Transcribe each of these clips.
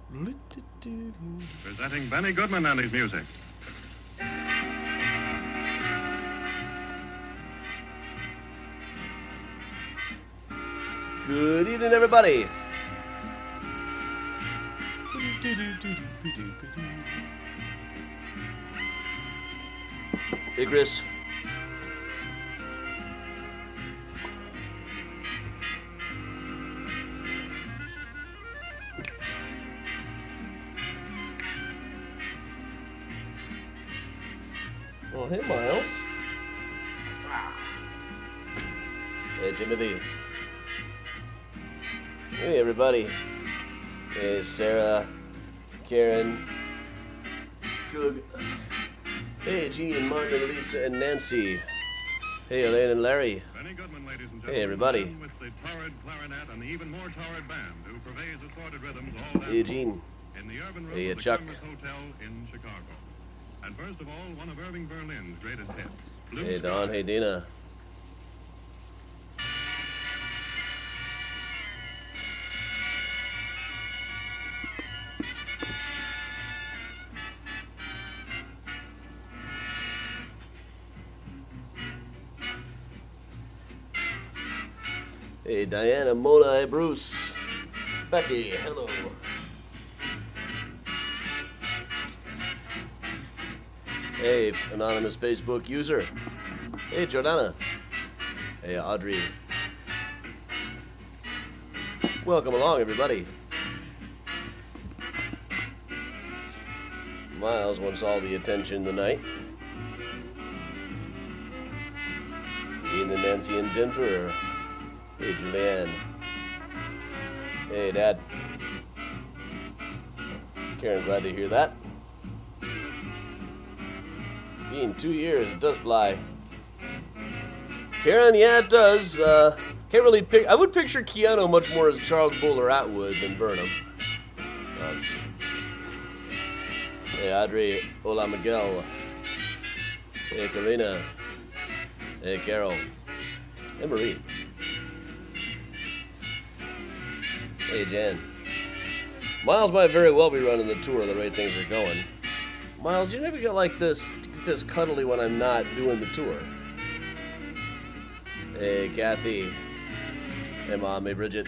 Presenting Benny Goodman and his music. Good evening, everybody. Hey, Chris. Oh, hey, Miles. Hey, Timothy. Hey, everybody. Hey, Sarah, Karen, Shug. Hey, Jean, Martin, and Lisa, and Nancy. Hey, Elaine and Larry. Benny Goodman, ladies and gentlemen. Hey, everybody. With the torrid clarinet and the even more torrid band who pervades assorted rhythms all day Hey, Jean. in the urban room Hey, of the Chuck. Kenmore Hotel in Chicago. And first of all, one of Irving Berlin's greatest hits. Blue Hey, Sky. Don. Hey, Dina. Hey, Diana, Mona, hey, Bruce. Becky, hello. Hey, anonymous Facebook user. Hey, Jordana. Hey, Audrey. Welcome along, everybody. Miles wants all the attention tonight. Ian and Nancy in Denver. Hey, Julianne. Hey, Dad. Karen, glad to hear that. Dean, 2 years, it does fly. Karen, yeah, it does. Can't really pick. I would picture Keanu much more as Charles Bowler Atwood than Burnham. Hey, Audrey. Hola, Miguel. Hey, Karina. Hey, Carol. Hey, Marie. Hey, Jan. Miles might very well be running the tour the way things are going. Miles, you never get like this cuddly when I'm not doing the tour. Hey, Kathy. Hey, Mom. Hey, Bridget.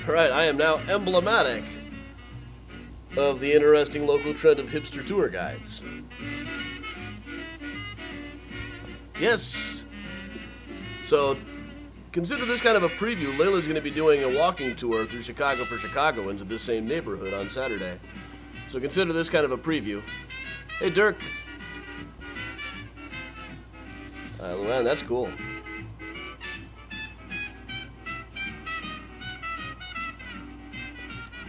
Alright, I am now emblematic of the interesting local trend of hipster tour guides. Yes! So, consider this kind of a preview. Layla's going to be doing a walking tour through Chicago for Chicagoans in this same neighborhood on Saturday. So consider this kind of a preview. Hey, Dirk. Luann, that's cool.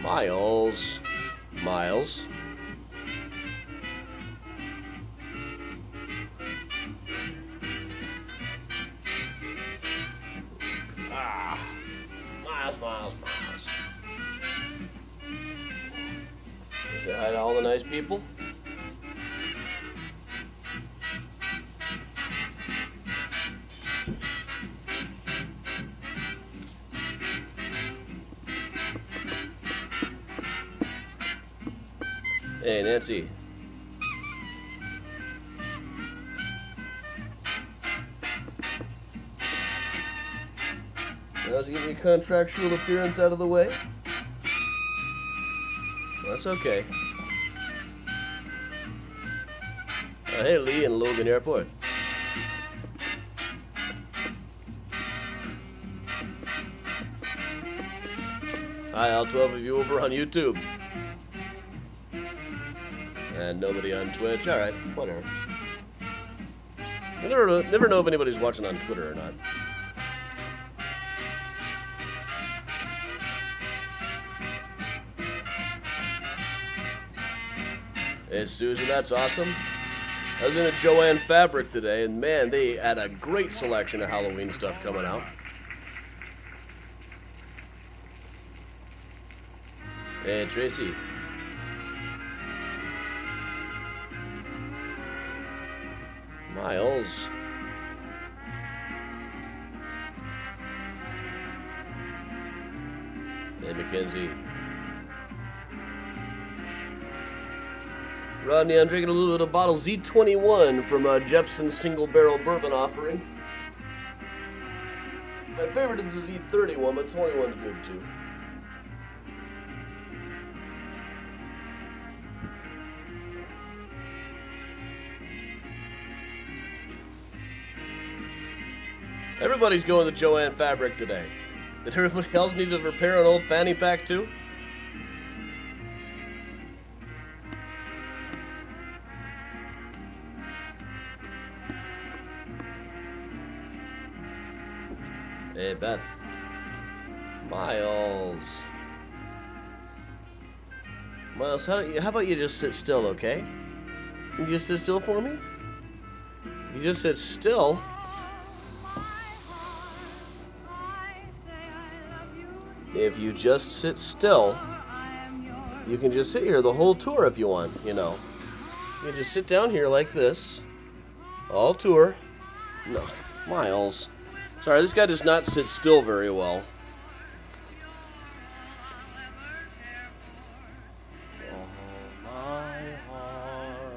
Miles. Miles. Miles. Say hi to all the nice people. Hey, Nancy. Let's get your contractual appearance out of the way. Well, that's okay. Hey, Lee in Logan Airport. Hi, all 12 of you over on YouTube. And nobody on Twitch. Alright, whatever. I never know if anybody's watching on Twitter or not. Hey, Susan, that's awesome. I was in a Joann Fabric today, and man, they had a great selection of Halloween stuff coming out. Hey, Tracy. Miles. Hey, Mackenzie. Rodney, I'm drinking a little bit of bottle Z21 from Jepson's Single Barrel Bourbon offering. My favorite is the Z31, but 21's good too. Everybody's going to Joann Fabric today. Did everybody else need to repair an old fanny pack too? Hey, Beth. Miles. Miles, how about you just sit still, okay? Can you just sit still for me? You just sit still. If you just sit still, you can just sit here the whole tour if you want, you know. You can just sit down here like this, all tour. No, Miles. Sorry, this guy does not sit still very well. Oh, my heart.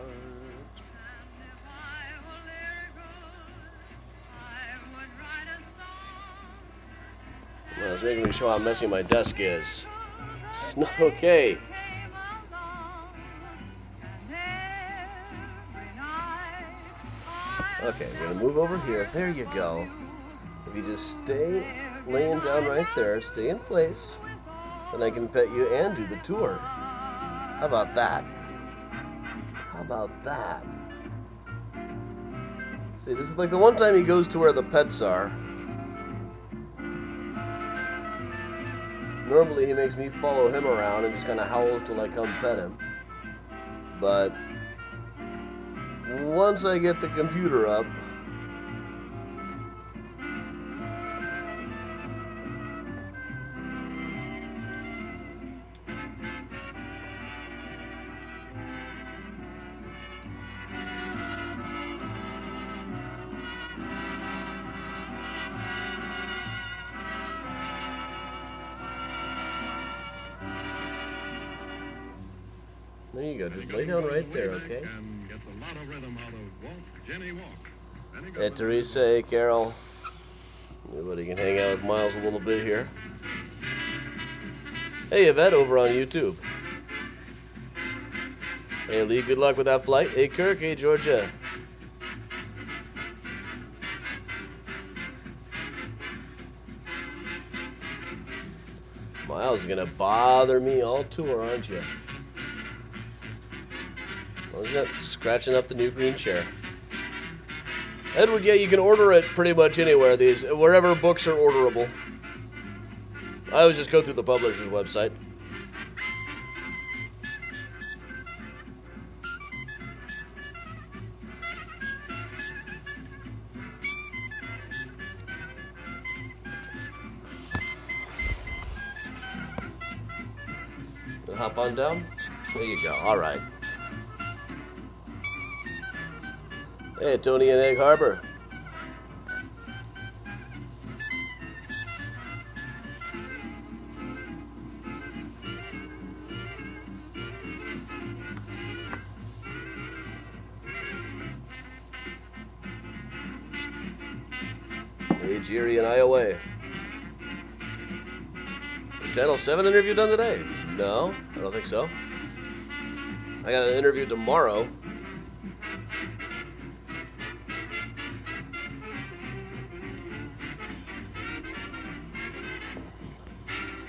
Well, it's making me show how messy my desk is. It's not okay. Okay, we're gonna move over here. There you go. If you just stay laying down right there, stay in place, then I can pet you and do the tour. How about that? How about that? See, this is like the one time he goes to where the pets are. Normally he makes me follow him around and just kind of howls till I come pet him. But once I get the computer up, there you go, just lay down right there, okay? Hey, Teresa, hey, Carol. Everybody can hang out with Miles a little bit here. Hey, Yvette over on YouTube. Hey, Lee, good luck with that flight. Hey, Kirk, hey, Georgia. Miles is gonna bother me all tour, aren't you? What is that? Scratching up the new green chair. Edward, yeah, you can order it pretty much anywhere, wherever books are orderable. I always just go through the publisher's website. Hop on down. There you go. All right. Hey, Tony in Egg Harbor. Hey, Jerry in Iowa. Channel 7 interview done today? No, I don't think so. I got an interview tomorrow.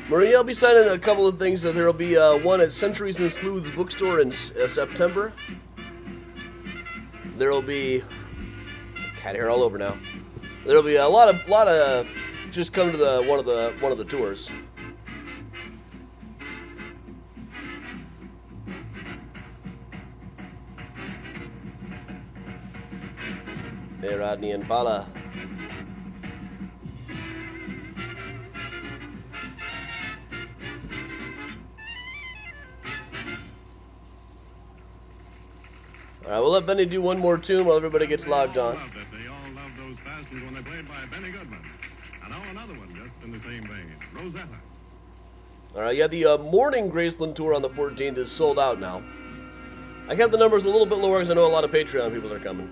Maria, I'll be signing a couple of things. There'll be one at Centuries and Sleuths bookstore in September. There'll be cat hair all over now. There'll be a lot of just come to the one of the tours. Hey, Rodney and Bala. All right, we'll let Benny do one more tune while everybody gets logged on. They all loved those fashions when they played by Benny Goodman. And now another one just in the same vein, Rosetta. All right, yeah, the morning Graceland Tour on the 14th is sold out now. I kept the numbers a little bit lower because I know a lot of Patreon people are coming.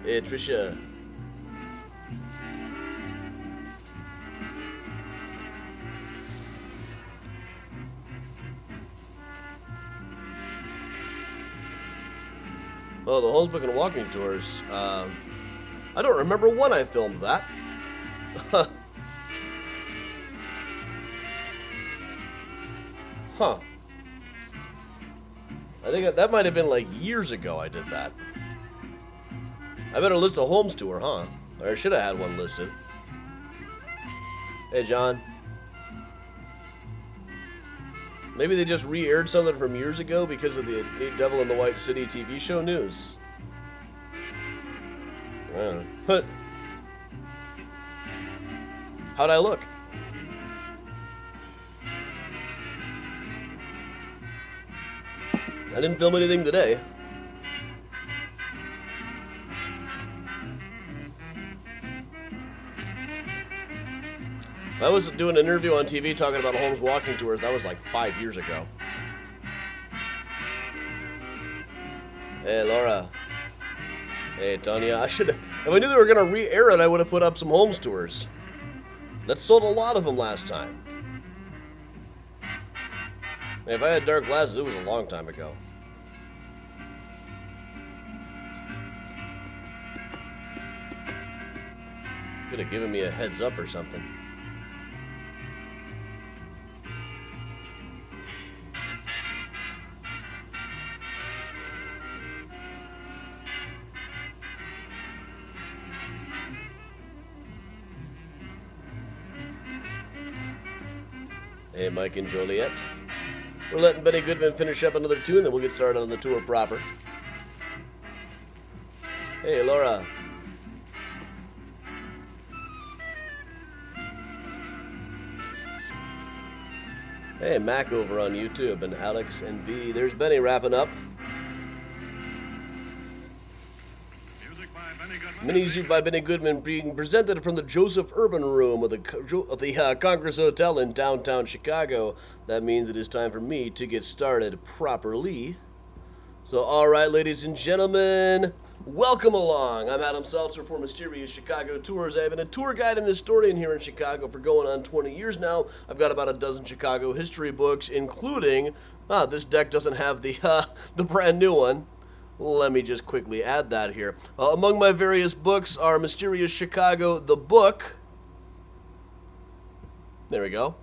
Hey, Tricia. Oh, the Holmes Book and Walking Tours. I don't remember when I filmed that. Huh. I think that might have been like years ago I did that. I better list a Holmes tour, huh? Or I should have had one listed. Hey, John. Maybe they just re-aired something from years ago because of the Devil in the White City TV show news. I don't know. How'd I look? I didn't film anything today. I was doing an interview on TV talking about Holmes walking tours. That was like 5 years ago. Hey, Laura. Hey, Tanya. If I knew they were going to re-air it, I would have put up some Holmes tours. That sold a lot of them last time. If I had dark glasses, it was a long time ago. Could have given me a heads up or something. Hey, Mike and Joliet. We're letting Benny Goodman finish up another tune, then we'll get started on the tour proper. Hey, Laura. Hey, Mac over on YouTube, and Alex and B. There's Benny wrapping up. Mini-Zoo by Benny Goodman being presented from the Joseph Urban Room of the Congress Hotel in downtown Chicago. That means it is time for me to get started properly. So, all right, ladies and gentlemen, welcome along. I'm Adam Seltzer for Mysterious Chicago Tours. I've been a tour guide and historian here in Chicago for going on 20 years now. I've got about a dozen Chicago history books, including, this deck doesn't have the brand new one. Let me just quickly add that here. Among my various books are Mysterious Chicago, the book. There we go.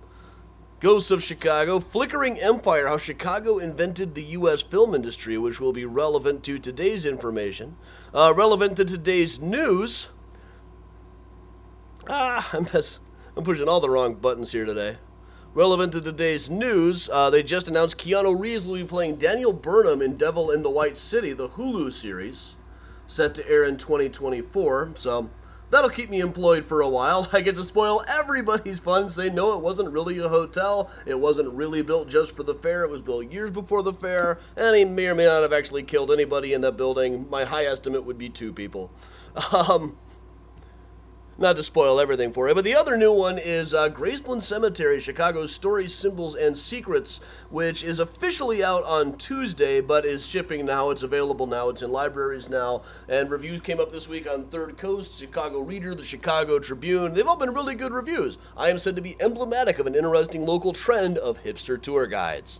Ghosts of Chicago, Flickering Empire, How Chicago Invented the U.S. Film Industry, which will be relevant to today's information. Relevant to today's news. I'm pushing all the wrong buttons here today. Relevant to today's news, they just announced Keanu Reeves will be playing Daniel Burnham in Devil in the White City, the Hulu series, set to air in 2024, so that'll keep me employed for a while. I get to spoil everybody's fun, say no, it wasn't really a hotel, it wasn't really built just for the fair, it was built years before the fair, and he may or may not have actually killed anybody in that building. My high estimate would be 2 people. Not to spoil everything for you, but the other new one is Graceland Cemetery, Chicago's Stories, Symbols, and Secrets, which is officially out on Tuesday, but is shipping now. It's available now. It's in libraries now, and reviews came up this week on Third Coast, Chicago Reader, the Chicago Tribune. They've all been really good reviews. I am said to be emblematic of an interesting local trend of hipster tour guides.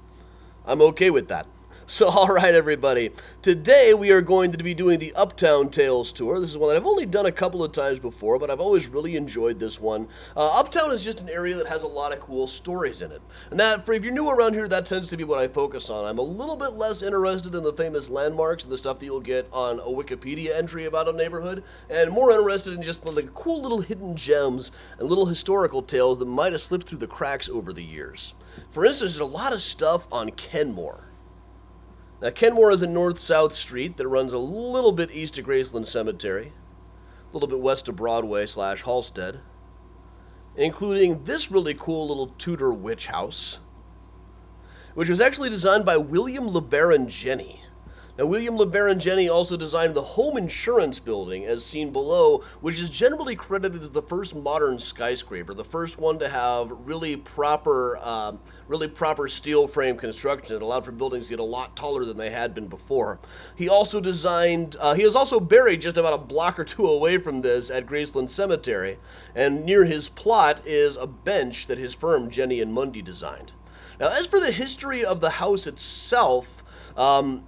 I'm okay with that. So, all right, everybody. Today, we are going to be doing the Uptown Tales tour. This is one that I've only done a couple of times before, but I've always really enjoyed this one. Uptown is just an area that has a lot of cool stories in it. And that, if you're new around here, that tends to be what I focus on. I'm a little bit less interested in the famous landmarks and the stuff that you'll get on a Wikipedia entry about a neighborhood, and more interested in just the cool little hidden gems and little historical tales that might have slipped through the cracks over the years. For instance, there's a lot of stuff on Kenmore. Now, Kenmore is a north-south street that runs a little bit east of Graceland Cemetery, a little bit west of Broadway/Halsted, including this really cool little Tudor witch house, which was actually designed by William LeBaron Jenney. Now, William LeBaron Jenney also designed the Home Insurance Building, as seen below, which is generally credited as the first modern skyscraper, the first one to have really proper steel frame construction. It allowed for buildings to get a lot taller than they had been before. He also designed, he is also buried just about a block or two away from this at Graceland Cemetery, and near his plot is a bench that his firm, Jenney and Mundy, designed. Now, as for the history of the house itself,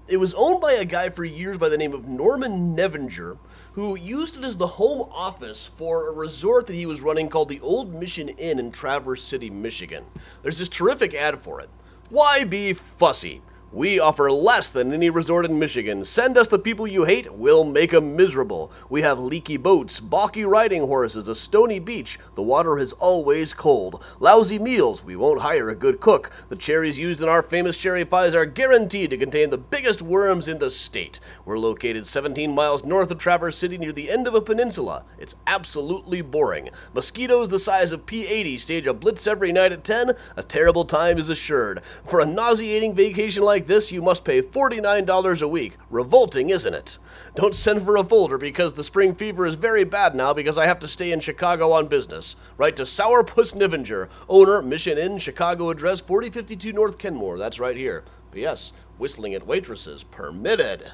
it was owned by a guy for years by the name of Norman Nevinger, who used it as the home office for a resort that he was running called the Old Mission Inn in Traverse City, Michigan. There's this terrific ad for it. Why be fussy? We offer less than any resort in Michigan. Send us the people you hate, we'll make 'em miserable. We have leaky boats, balky riding horses, a stony beach. The water is always cold. Lousy meals, we won't hire a good cook. The cherries used in our famous cherry pies are guaranteed to contain the biggest worms in the state. We're located 17 miles north of Traverse City near the end of a peninsula. It's absolutely boring. Mosquitoes the size of P-80 stage a blitz every night at 10. A terrible time is assured. For a nauseating vacation like this, you must pay $49 a week. Revolting, isn't it? Don't send for a folder because the spring fever is very bad now because I have to stay in Chicago on business. Write to Sourpuss Nevinger, owner, Mission Inn, Chicago address 4052 North Kenmore. That's right here. P.S. Whistling at waitresses permitted.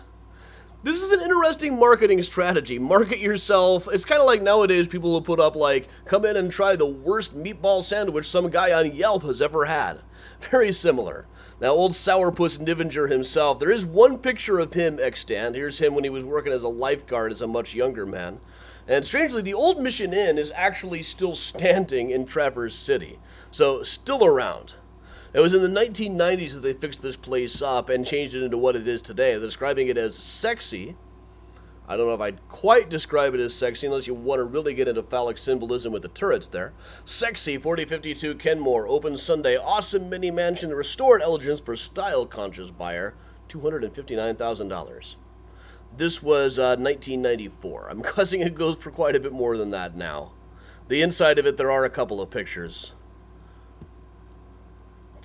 This is an interesting marketing strategy. Market yourself. It's kind of like nowadays people will put up like, come in and try the worst meatball sandwich some guy on Yelp has ever had. Very similar. Now, old Sourpuss Nevinger himself, there is one picture of him extant. Here's him when he was working as a lifeguard as a much younger man. And strangely, the old Mission Inn is actually still standing in Traverse City. So, still around. It was in the 1990s that they fixed this place up and changed it into what it is today. They're describing it as sexy. I don't know if I'd quite describe it as sexy unless you want to really get into phallic symbolism with the turrets there. Sexy 4052 Kenmore, open Sunday, awesome mini mansion, restored elegance for style-conscious buyer, $259,000. This was 1994. I'm guessing it goes for quite a bit more than that now. The inside of it, there are a couple of pictures.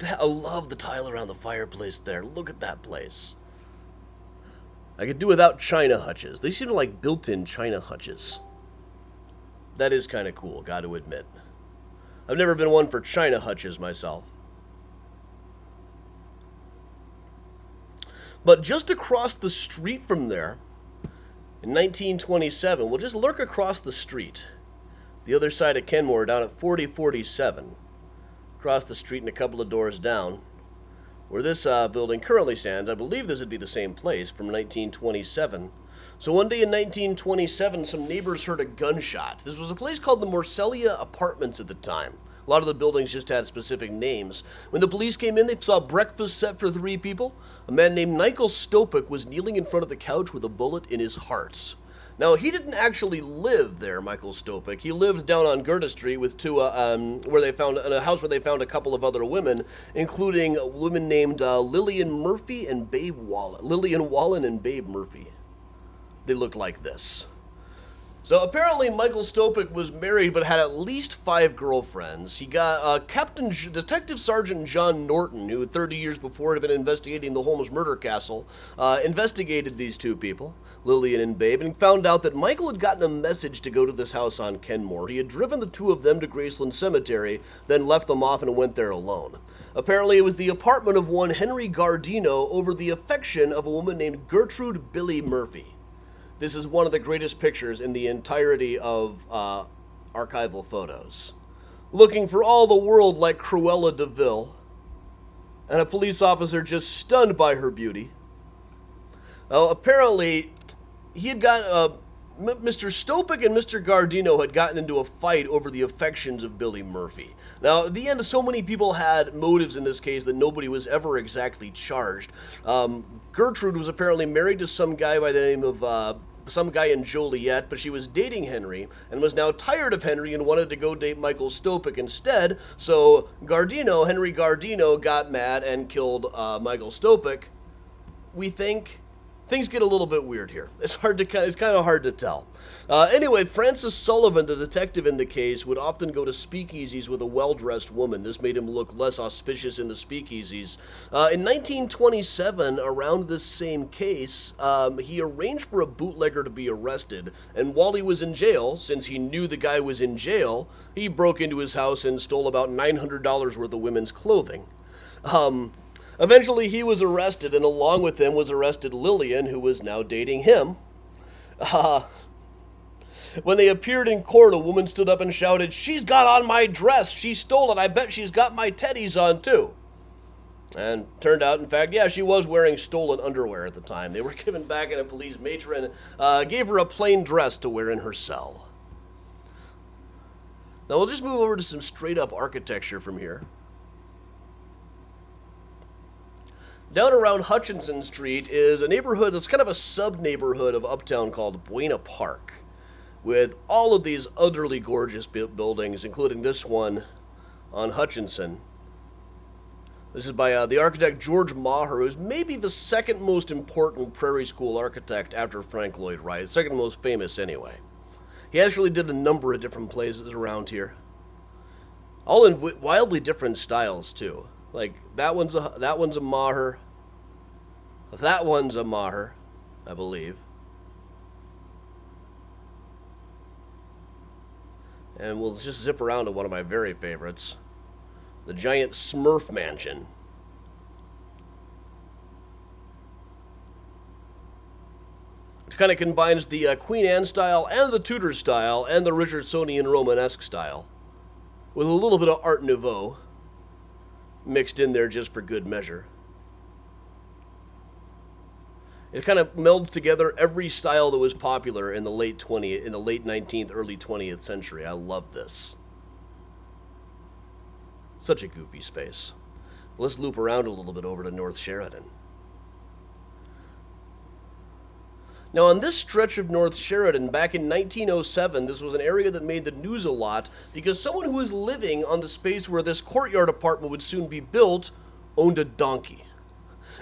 I love the tile around the fireplace there. Look at that place. I could do without china hutches. They seem like built-in china hutches. That is kind of cool, got to admit. I've never been one for china hutches myself. But just across the street from there, in 1927, we'll just lurk across the street. The other side of Kenmore, down at 4047. Across the street and a couple of doors down. Where this building currently stands, I believe this would be the same place from 1927. So one day in 1927, some neighbors heard a gunshot. This was a place called the Morselia Apartments at the time. A lot of the buildings just had specific names. When the police came in, they saw breakfast set for 3 people. A man named Michael Stopik was kneeling in front of the couch with a bullet in his heart. Now, he didn't actually live there, Michael Stopik. He lived down on Gerda Street with where they found in a house where they found a couple of other women, including women named Lillian Murphy and Babe Wallen. Lillian Wallen and Babe Murphy. They looked like this. So apparently Michael Stopik was married but had at least 5 girlfriends. He got Detective Sergeant John Norton, who 30 years before had been investigating the Holmes murder castle, investigated these 2 people, Lillian and Babe, and found out that Michael had gotten a message to go to this house on Kenmore. He had driven the 2 of them to Graceland Cemetery, then left them off and went there alone. Apparently it was the apartment of one Henry Gardino over the affection of a woman named Gertrude Billy Murphy. This is one of the greatest pictures in the entirety of archival photos. Looking for all the world like Cruella de Vil, and a police officer just stunned by her beauty. Apparently, he had got Mr. Stopik and Mr. Gardino had gotten into a fight over the affections of Billy Murphy. Now, at the end, so many people had motives in this case that nobody was ever exactly charged. Gertrude was apparently married to some guy by the name of some guy in Joliet, but she was dating Henry and was now tired of Henry and wanted to go date Michael Stopik instead. So Henry Gardino got mad and killed Michael Stopik. We think things get a little bit weird here. It's kind of hard to tell. Anyway, Francis Sullivan, the detective in the case, would often go to speakeasies with a well-dressed woman. This made him look less auspicious in the speakeasies. In 1927, around this same case, he arranged for a bootlegger to be arrested, and while he was in jail, since he knew the guy was in jail, he broke into his house and stole about $900 worth of women's clothing. Eventually, he was arrested, and along with him was arrested Lillian, who was now dating him. When they appeared in court, a woman stood up and shouted, "She's got on my dress! She stole it! I bet she's got my teddies on, too!" And turned out, in fact, yeah, she was wearing stolen underwear at the time. They were given back, and a police matron gave her a plain dress to wear in her cell. Now, we'll just move over to some straight-up architecture from here. Down around Hutchinson Street is a neighborhood that's kind of a sub-neighborhood of Uptown called Buena Park, with all of these utterly gorgeous buildings, including this one on Hutchinson. This is by the architect George Maher, who's maybe the second most important prairie school architect after Frank Lloyd Wright, second most famous anyway. He actually did a number of different places around here, all in wildly different styles too. Like, that one's a Maher. That one's a Maher, I believe. And we'll just zip around to one of my very favorites, the giant Smurf Mansion. Which kind of combines the Queen Anne style and the Tudor style and the Richardsonian Romanesque style, with a little bit of Art Nouveau mixed in there just for good measure. It kind of melds together every style that was popular in the late 19th, early 20th century. I love this. Such a goofy space. Let's loop around a little bit over to North Sheridan. Now, on this stretch of North Sheridan, back in 1907, this was an area that made the news a lot because someone who was living on the space where this courtyard apartment would soon be built owned a donkey.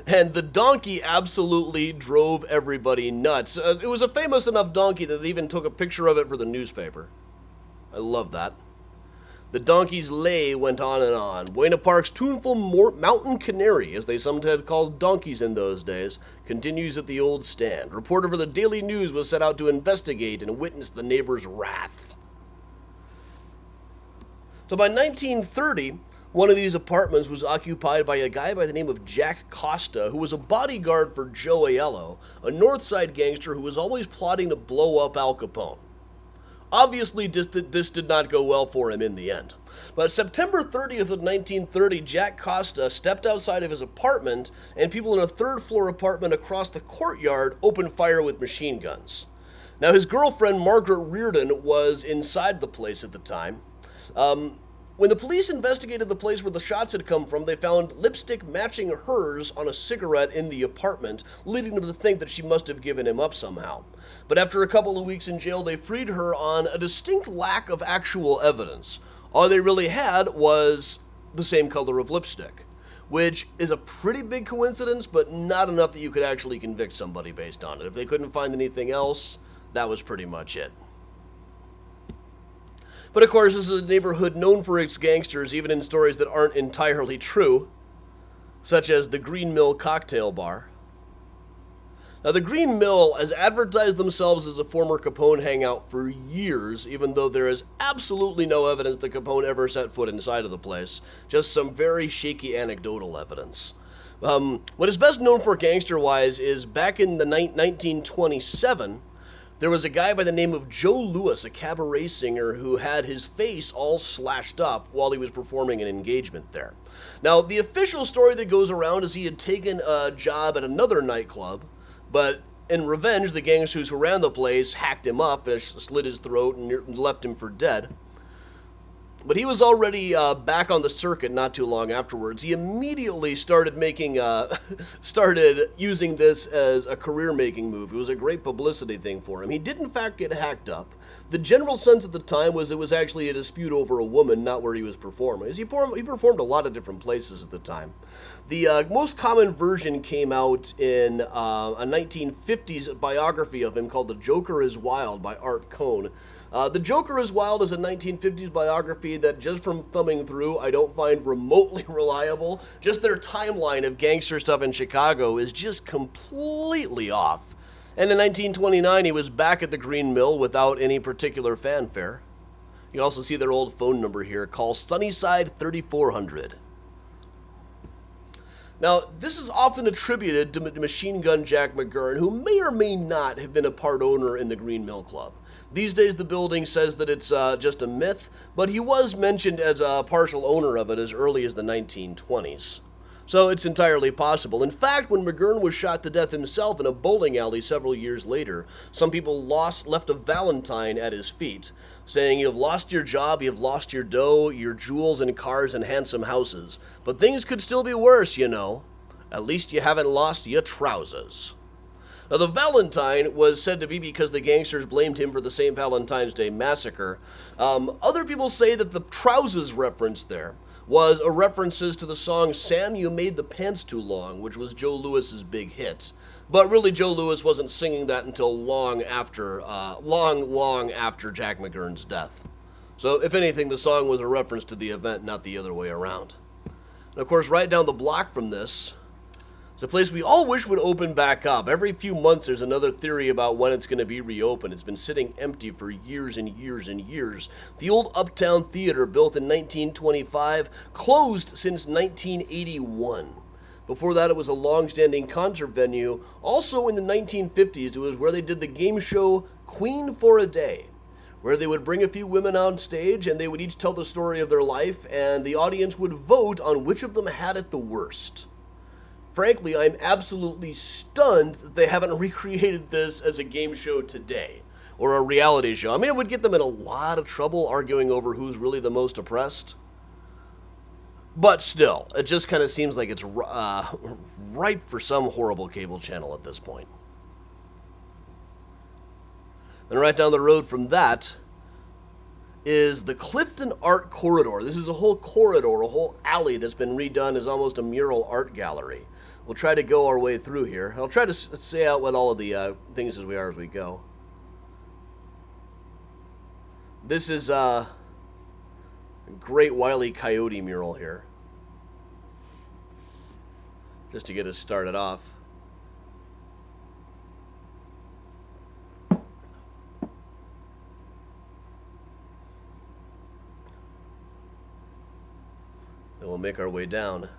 And the donkey absolutely drove everybody nuts. It was a famous enough donkey that they even took a picture of it for the newspaper. I love that. The donkey's lay went on and on. Buena Park's tuneful mountain canary, as they sometimes called donkeys in those days, continues at the old stand. Reporter for the Daily News was set out to investigate and witness the neighbors' wrath. So by 1930, one of these apartments was occupied by a guy by the name of Jack Costa, who was a bodyguard for Joe Aiello, a North Side gangster who was always plotting to blow up Al Capone. Obviously, this did not go well for him in the end. But September 30th of 1930, Jack Costa stepped outside of his apartment, and people in a third-floor apartment across the courtyard opened fire with machine guns. Now, his girlfriend, Margaret Reardon, was inside the place at the time. When the police investigated the place where the shots had come from, they found lipstick matching hers on a cigarette in the apartment, leading them to think that she must have given him up somehow. But after a couple of weeks in jail, they freed her on a distinct lack of actual evidence. All they really had was the same color of lipstick, which is a pretty big coincidence, but not enough that you could actually convict somebody based on it. If they couldn't find anything else, that was pretty much it. But of course, this is a neighborhood known for its gangsters, even in stories that aren't entirely true, such as the Green Mill Cocktail Bar. Now, the Green Mill has advertised themselves as a former Capone hangout for years, even though there is absolutely no evidence that Capone ever set foot inside of the place, just some very shaky anecdotal evidence. What is best known for gangster-wise is back in the 1927, there was a guy by the name of Joe Louis, a cabaret singer, who had his face all slashed up while he was performing an engagement there. Now, the official story that goes around is he had taken a job at another nightclub, but in revenge, the gangsters who ran the place hacked him up and slit his throat and left him for dead. But he was already back on the circuit not too long afterwards. He immediately started started using this as a career-making move. It was a great publicity thing for him. He did, in fact, get hacked up. The general sense at the time was it was actually a dispute over a woman, not where he was performing. He performed a lot of different places at the time. The most common version came out in a 1950s biography of him called The Joker is Wild by Art Cohn. The Joker is Wild is a 1950s biography that, just from thumbing through, I don't find remotely reliable. Just their timeline of gangster stuff in Chicago is just completely off. And in 1929, he was back at the Green Mill without any particular fanfare. You also see their old phone number here. Call Sunnyside 3400. Now, this is often attributed to Machine Gun Jack McGurn, who may or may not have been a part owner in the Green Mill Club. These days, the building says that it's just a myth, but he was mentioned as a partial owner of it as early as the 1920s. So it's entirely possible. In fact, when McGurn was shot to death himself in a bowling alley several years later, some people left a valentine at his feet, saying, "You've lost your job, you've lost your dough, your jewels and cars and handsome houses. But things could still be worse, you know. At least you haven't lost your trousers." Now, the Valentine was said to be because the gangsters blamed him for the St. Valentine's Day massacre. Other people say that the trousers reference there was a references to the song "Sam, You Made the Pants Too Long," which was Joe Lewis's big hit. But really, Joe Lewis wasn't singing that until long after Jack McGurn's death. So, if anything, the song was a reference to the event, not the other way around. And of course, right down the block from this, it's a place we all wish would open back up. Every few months there's another theory about when it's going to be reopened. It's been sitting empty for years and years and years. The old Uptown Theater, built in 1925, closed since 1981. Before that, it was a long-standing concert venue. Also in the 1950s, it was where they did the game show Queen for a Day, where they would bring a few women on stage and they would each tell the story of their life, and the audience would vote on which of them had it the worst. Frankly, I'm absolutely stunned that they haven't recreated this as a game show today, or a reality show. I mean, it would get them in a lot of trouble arguing over who's really the most oppressed. But still, it just kind of seems like it's ripe for some horrible cable channel at this point. And right down the road from that is the Clifton Art Corridor. This is a whole corridor, a whole alley that's been redone as almost a mural art gallery. We'll try to go our way through here. I'll try to say out what all of the things as we go. This is a great Wile E. Coyote mural here, just to get us started off. Then we'll make our way down,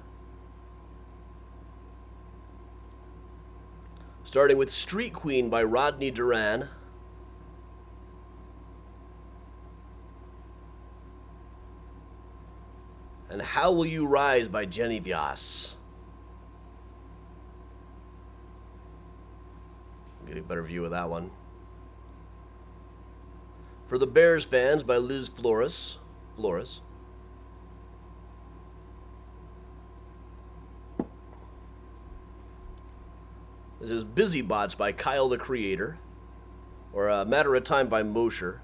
starting with Street Queen by Rodney Duran. And How Will You Rise by Jenny Vyas. Get a better view of that one. For the Bears fans by Liz Flores. This is Busy Bots by Kyle the Creator, or A Matter of Time by Mosher.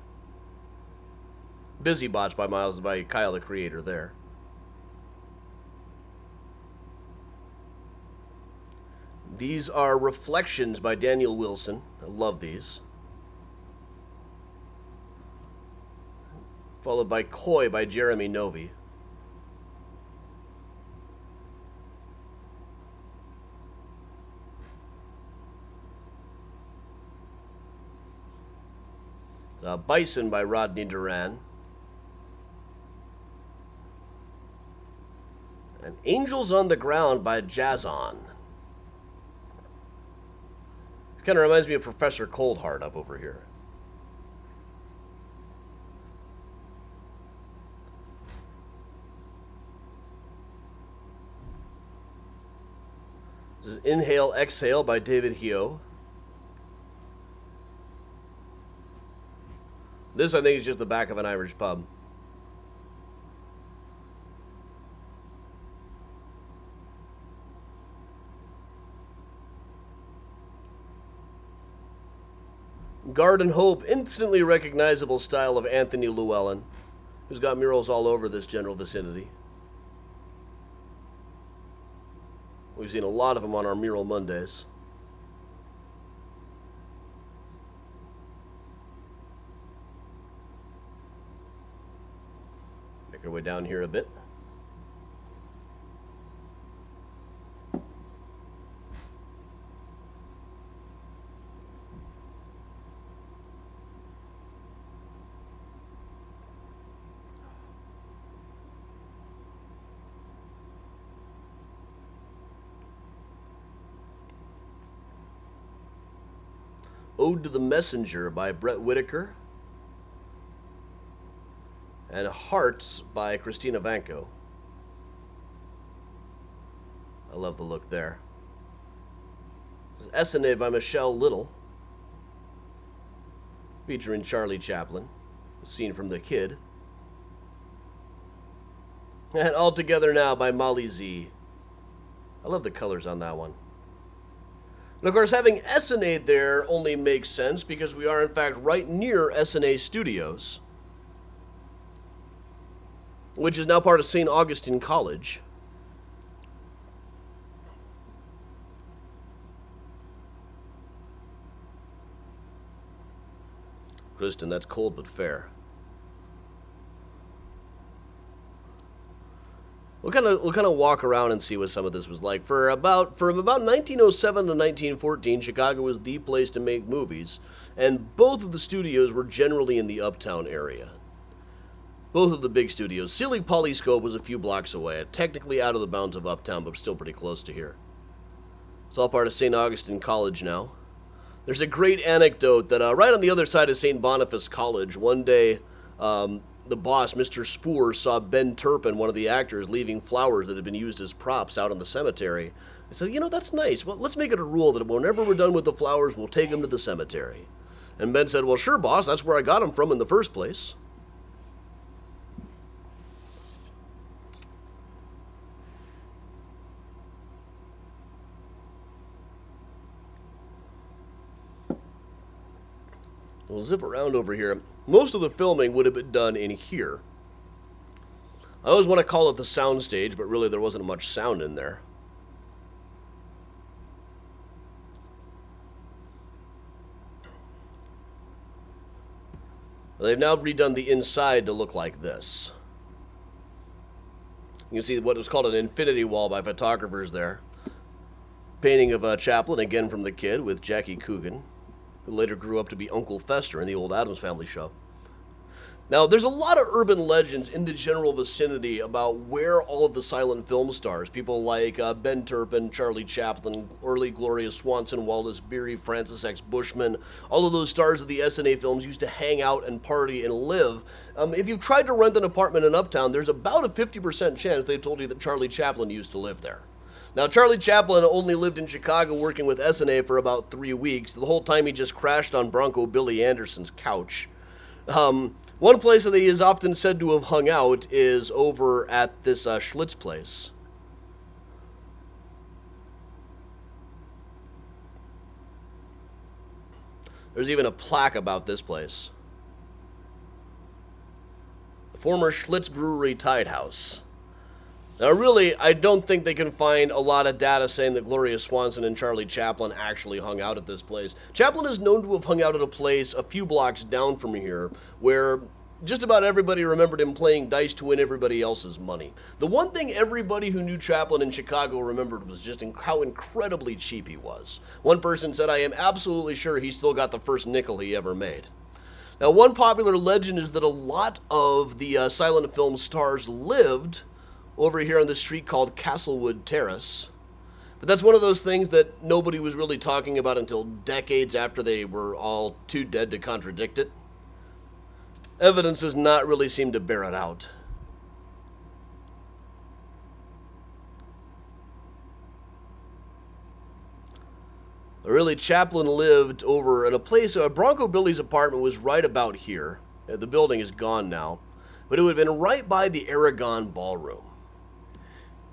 Busy Bots by Kyle the Creator there. These are Reflections by Daniel Wilson. I love these. Followed by Koi by Jeremy Novi. Bison by Rodney Duran. And Angels on the Ground by Jazzon. Kind of reminds me of Professor Coldheart up over here. This is Inhale, Exhale by David Heo. This, I think, is just the back of an Irish pub. Garden Hope, instantly recognizable style of Anthony Llewellyn, who's got murals all over this general vicinity. We've seen a lot of them on our Mural Mondays. Make our way down here a bit. Ode to the Messenger by Brett Whitaker, and Hearts by Christina Vanko. I love the look there. This is Essene by Michelle Little, featuring Charlie Chaplin, a scene from The Kid. And All Together Now by Molly Z. I love the colors on that one. And of course, having Essene there only makes sense because we are, in fact, right near Essene Studios, which is now part of St. Augustine College. Kristen, that's cold but fair. We'll kind of walk around and see what some of this was like. From about 1907 to 1914, Chicago was the place to make movies, and both of the studios were generally in the Uptown area. Both of the big studios. Selig Polyscope was a few blocks away, technically out of the bounds of Uptown, but still pretty close to here. It's all part of St. Augustine College now. There's a great anecdote that right on the other side of St. Boniface College, one day, the boss, Mr. Spoor, saw Ben Turpin, one of the actors, leaving flowers that had been used as props out in the cemetery. He said, that's nice. Well, let's make it a rule that whenever we're done with the flowers, we'll take them to the cemetery. And Ben said, well, sure, boss, that's where I got them from in the first place. We'll zip around over here. Most of the filming would have been done in here. I always want to call it the sound stage, but really there wasn't much sound in there. They've now redone the inside to look like this. You can see what was called an infinity wall by photographers there. Painting of Chaplin, again from The Kid, with Jackie Coogan, who later grew up to be Uncle Fester in the old Addams Family show. Now, there's a lot of urban legends in the general vicinity about where all of the silent film stars, people like Ben Turpin, Charlie Chaplin, early Gloria Swanson, Wallace Beery, Francis X. Bushman, all of those stars of the SNA films used to hang out and party and live. If you've tried to rent an apartment in Uptown, there's about a 50% chance they told you that Charlie Chaplin used to live there. Now, Charlie Chaplin only lived in Chicago working with SNA for about 3 weeks. The whole time he just crashed on Bronco Billy Anderson's couch. One place that he is often said to have hung out is over at this Schlitz place. There's even a plaque about this place. The former Schlitz Brewery Tide House. Now, really, I don't think they can find a lot of data saying that Gloria Swanson and Charlie Chaplin actually hung out at this place. Chaplin is known to have hung out at a place a few blocks down from here where just about everybody remembered him playing dice to win everybody else's money. The one thing everybody who knew Chaplin in Chicago remembered was just how incredibly cheap he was. One person said, I am absolutely sure he still got the first nickel he ever made. Now, one popular legend is that a lot of the silent film stars lived over here on the street called Castlewood Terrace. But that's one of those things that nobody was really talking about until decades after they were all too dead to contradict it. Evidence does not really seem to bear it out. But really, Chaplin lived over in a place, Bronco Billy's apartment was right about here. The building is gone now. But it would have been right by the Aragon Ballroom,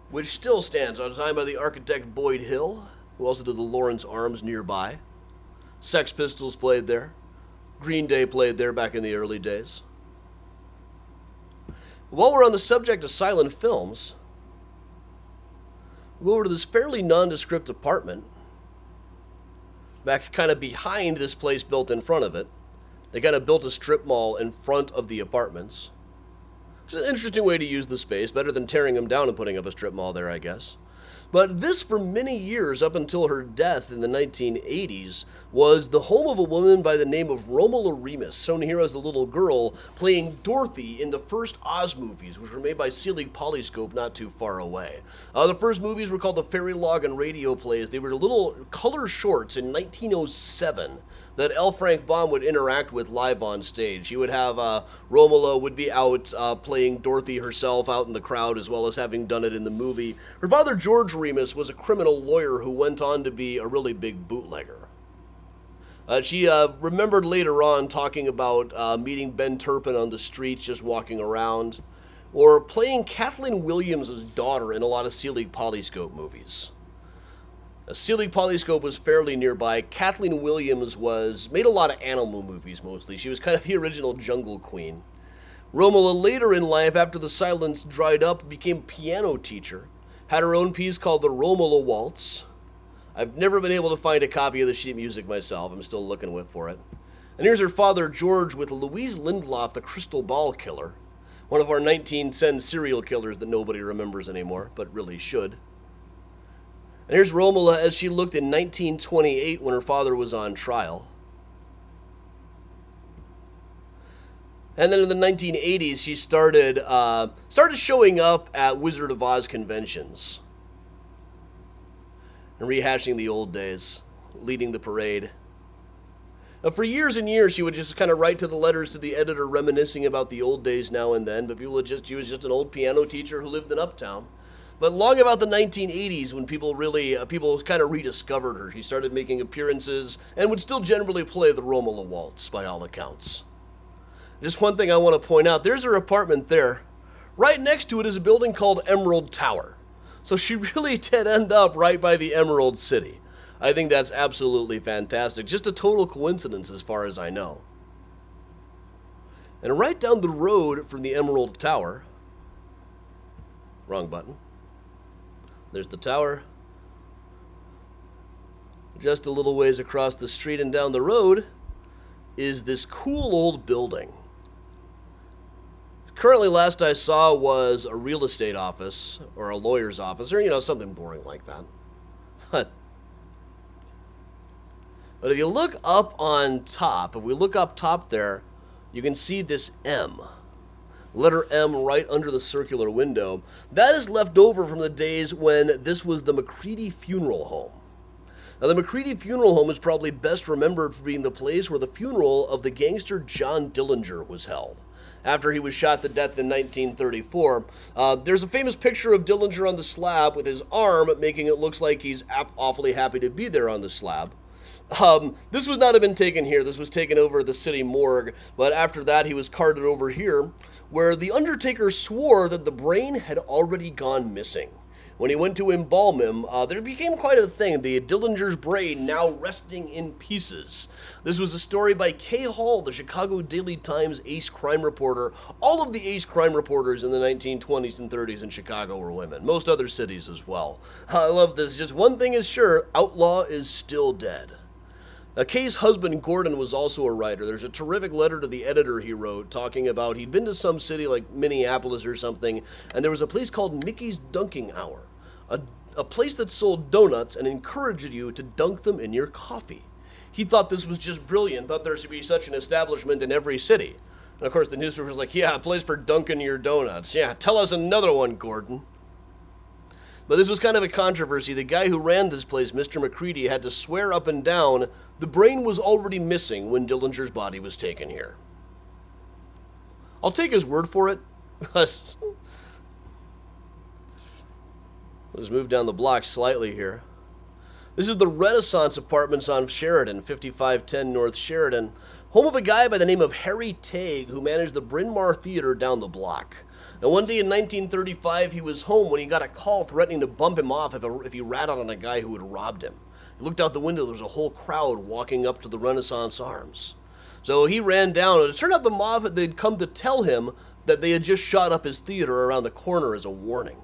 which still stands, designed by the architect Boyd Hill, who also did the Lawrence Arms nearby. Sex Pistols played there. Green Day played there back in the early days. While we're on the subject of silent films, we'll go over to this fairly nondescript apartment, back kind of behind this place built in front of it. They kind of built a strip mall in front of the apartments. It's an interesting way to use the space, better than tearing them down and putting up a strip mall there, I guess. But this, for many years, up until her death in the 1980s, was the home of a woman by the name of Romola Remus, shown here as a little girl, playing Dorothy in the first Oz movies, which were made by Selig Polyscope not too far away. The first movies were called the Fairy Log and Radio Plays. They were little color shorts in 1907 that L. Frank Baum would interact with live on stage. He would have, Romola would be out playing Dorothy herself out in the crowd, as well as having done it in the movie. Her father, George Remus, was a criminal lawyer who went on to be a really big bootlegger. She remembered later on talking about meeting Ben Turpin on the streets, just walking around, or playing Kathleen Williams' daughter in a lot of Selig Polyscope movies. Selig Polyscope was fairly nearby. Kathleen Williams made a lot of animal movies mostly. She was kind of the original Jungle Queen. Romola later in life, after the silence dried up, became piano teacher. Had her own piece called the Romola Waltz. I've never been able to find a copy of the sheet music myself. I'm still looking for it. And here's her father, George, with Louise Lindlof, the Crystal Ball Killer. One of our 1910 serial killers that nobody remembers anymore, but really should. And here's Romola as she looked in 1928 when her father was on trial. And then in the 1980s, she started showing up at Wizard of Oz conventions and rehashing the old days, leading the parade. Now, for years and years, she would just kind of write to the letters to the editor reminiscing about the old days now and then, but she was just an old piano teacher who lived in Uptown. But long about the 1980s, when people kind of rediscovered her, she started making appearances and would still generally play the Romola Waltz, by all accounts. Just one thing I want to point out, there's her apartment there. Right next to it is a building called Emerald Tower. So she really did end up right by the Emerald City. I think that's absolutely fantastic. Just a total coincidence as far as I know. And right down the road from the Emerald Tower, wrong button. There's the tower. Just a little ways across the street and down the road is this cool old building. Currently, last I saw was a real estate office or a lawyer's office or, something boring like that. But if you look up on top, if we look up top there, you can see this M. Letter M right under the circular window. That is left over from the days when this was the MCCReady Funeral Home. Now, the MCCReady Funeral Home is probably best remembered for being the place where the funeral of the gangster John Dillinger was held. After he was shot to death in 1934, there's a famous picture of Dillinger on the slab with his arm, making it look like he's awfully happy to be there on the slab. This would not have been taken here. This was taken over at the city morgue, but after that he was carted over here, where the undertaker swore that the brain had already gone missing. When he went to embalm him, there became quite a thing, the Dillinger's brain now resting in pieces. This was a story by Kay Hall, the Chicago Daily Times ace crime reporter. All of the ace crime reporters in the 1920s and 30s in Chicago were women, most other cities as well. I love this. Just one thing is sure, Outlaw is still dead. Now, Kay's husband, Gordon, was also a writer. There's a terrific letter to the editor he wrote talking about he'd been to some city like Minneapolis or something, and there was a place called Mickey's Dunking Hour, a place that sold donuts and encouraged you to dunk them in your coffee. He thought this was just brilliant, thought there should be such an establishment in every city. And, of course, the newspaper was like, yeah, a place for dunking your donuts. Yeah, tell us another one, Gordon. But this was kind of a controversy. The guy who ran this place, Mr. MCCReady, had to swear up and down the brain was already missing when Dillinger's body was taken here. I'll take his word for it. Let's move down the block slightly here. This is the Renaissance Apartments on Sheridan, 5510 North Sheridan, home of a guy by the name of Harry Tague, who managed the Bryn Mawr Theater down the block. Now, one day in 1935, he was home when he got a call threatening to bump him off if he ratted on a guy who had robbed him. He looked out the window. There was a whole crowd walking up to the Renaissance Arms. So he ran down, and it turned out the mob they'd come to tell him that they had just shot up his theater around the corner as a warning.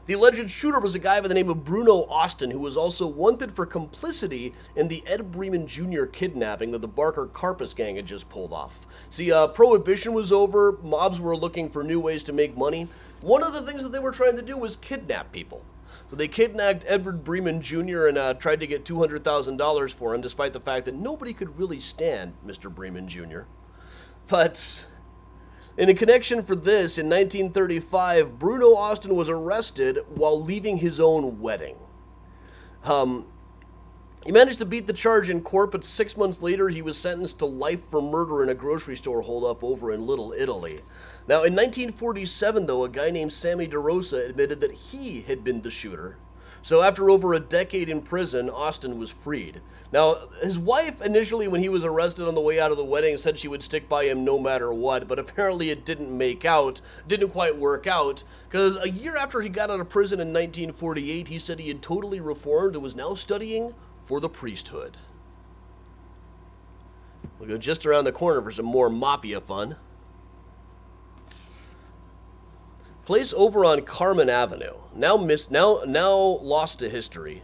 The alleged shooter was a guy by the name of Bruno Austin, who was also wanted for complicity in the Ed Bremen Jr. kidnapping that the Barker Karpus gang had just pulled off. See, Prohibition was over, mobs were looking for new ways to make money. One of the things that they were trying to do was kidnap people. So they kidnapped Edward Bremen Jr. and tried to get $200,000 for him, despite the fact that nobody could really stand Mr. Bremen Jr. But in a connection for this, in 1935, Bruno Austin was arrested while leaving his own wedding. He managed to beat the charge in court, but 6 months later, he was sentenced to life for murder in a grocery store holdup over in Little Italy. Now, in 1947, though, a guy named Sammy DeRosa admitted that he had been the shooter. So after over a decade in prison, Austin was freed. Now, his wife initially, when he was arrested on the way out of the wedding, said she would stick by him no matter what, but apparently it didn't quite work out, because a year after he got out of prison in 1948, he said he had totally reformed and was now studying for the priesthood. We'll go just around the corner for some more mafia fun. Place over on Carmen Avenue, now lost to history.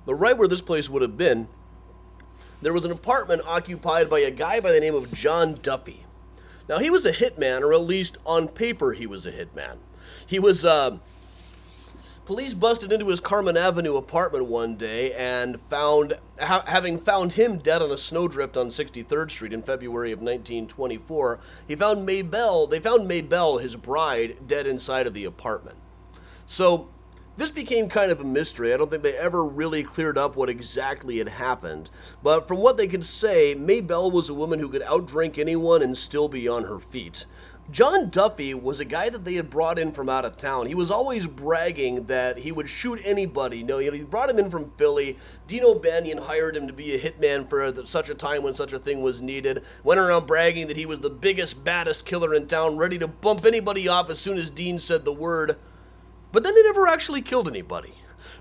But right where this place would have been, there was an apartment occupied by a guy by the name of John Duffy. Now, he was a hitman, or at least on paper he was a hitman. He was, police busted into his Carmen Avenue apartment one day and having found him dead on a snowdrift on 63rd Street in February of 1924, they found Maybelle, his bride, dead inside of the apartment. So this became kind of a mystery. I don't think they ever really cleared up what exactly had happened. But from what they can say, Maybelle was a woman who could outdrink anyone and still be on her feet. John Duffy was a guy that they had brought in from out of town. He was always bragging that he would shoot anybody. He brought him in from Philly. Dino Banyan hired him to be a hitman for such a time when such a thing was needed. Went around bragging that he was the biggest, baddest killer in town, ready to bump anybody off as soon as Dean said the word. But then he never actually killed anybody.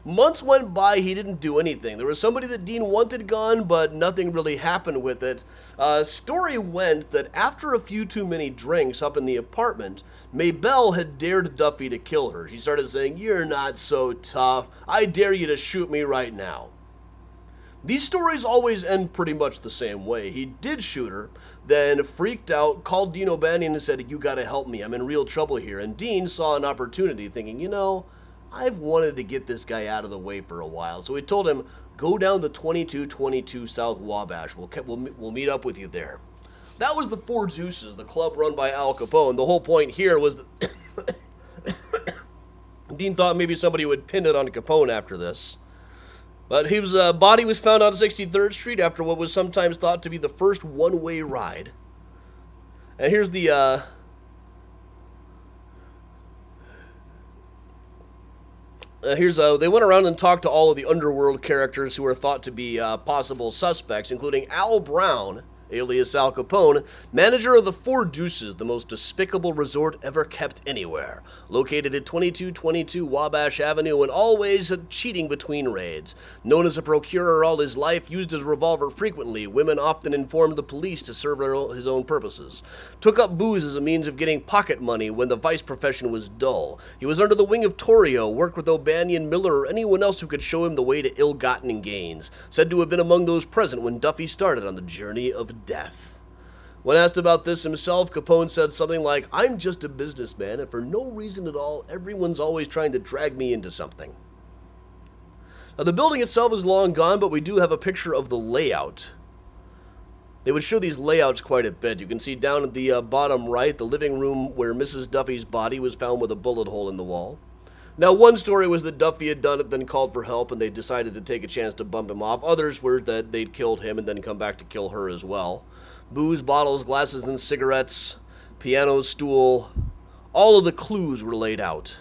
Months went by, he didn't do anything. There was somebody that Dean wanted gone, but nothing really happened with it. Story went that after a few too many drinks up in the apartment, Maybelle had dared Duffy to kill her. She started saying, "You're not so tough. I dare you to shoot me right now." These stories always end pretty much the same way. He did shoot her, then freaked out, called Dino Banyan and said, "You gotta help me, I'm in real trouble here." And Dean saw an opportunity, thinking, I've wanted to get this guy out of the way for a while. So he told him, "Go down to 2222 South Wabash. We'll meet up with you there." That was the Four Deuces, the club run by Al Capone. The whole point here was that Dean thought maybe somebody would pin it on Capone after this. But his body was found on 63rd Street after what was sometimes thought to be the first one-way ride. And here's the they went around and talked to all of the underworld characters who were thought to be possible suspects, including Al Brown, alias Al Capone, manager of the Four Deuces, the most despicable resort ever kept anywhere, located at 2222 Wabash Avenue and always cheating between raids. Known as a procurer all his life, used his revolver frequently, women often informed the police to serve his own purposes. Took up booze as a means of getting pocket money when the vice profession was dull. He was under the wing of Torrio, worked with O'Banion, Miller, or anyone else who could show him the way to ill-gotten gains. Said to have been among those present when Duffy started on the journey of death. When asked about this himself, Capone said something like, "I'm just a businessman, and for no reason at all, everyone's always trying to drag me into something." Now, the building itself is long gone, but we do have a picture of the layout. They would show these layouts quite a bit. You can see down at the bottom right, the living room where Mrs. Duffy's body was found with a bullet hole in the wall. Now, one story was that Duffy had done it, then called for help, and they decided to take a chance to bump him off. Others were that they'd killed him and then come back to kill her as well. Booze, bottles, glasses, and cigarettes, piano, stool, all of the clues were laid out.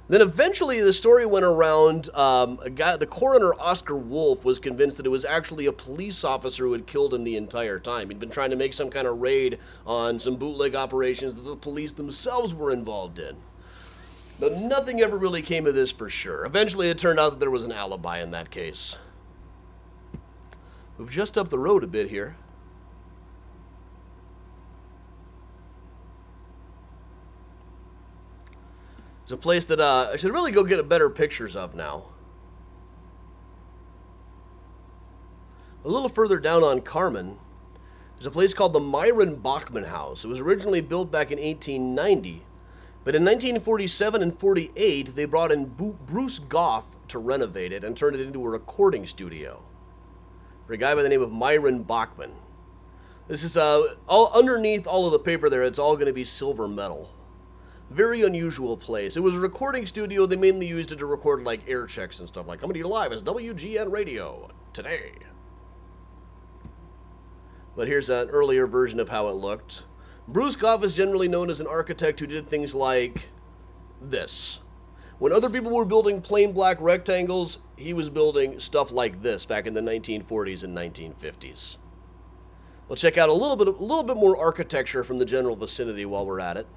Then eventually the story went around, the coroner, Oscar Wolf, was convinced that it was actually a police officer who had killed him the entire time. He'd been trying to make some kind of raid on some bootleg operations that the police themselves were involved in. But nothing ever really came of this for sure. Eventually it turned out that there was an alibi in that case. Move just up the road a bit here. It's a place that I should really go get better pictures of now. A little further down on Carmen, there's a place called the Bachman House. It was originally built back in 1890, but in 1947 and 48, they brought in Bruce Goff to renovate it and turn it into a recording studio for a guy by the name of Myron Bachman. This is all underneath all of the paper there. It's all going to be silver metal. Very unusual place. It was a recording studio. They mainly used it to record like air checks and stuff, like coming to you live as WGN Radio today. But here's an earlier version of how it looked. Bruce Goff is generally known as an architect who did things like this. When other people were building plain black rectangles, he was building stuff like this back in the 1940s and 1950s. We'll check out a little bit more architecture from the general vicinity while we're at it.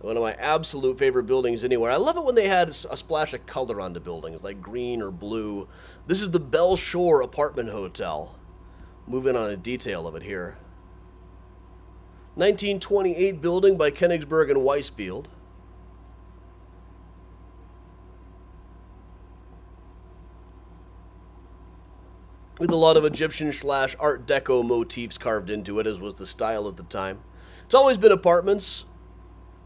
One of my absolute favorite buildings anywhere. I love it when they had a splash of color on the buildings, like green or blue. This is the Bell Shore Apartment Hotel. Move in on a detail of it here. 1928 building by Koenigsberg and Weisfield. With a lot of Egyptian/Art Deco motifs carved into it, as was the style at the time. It's always been apartments.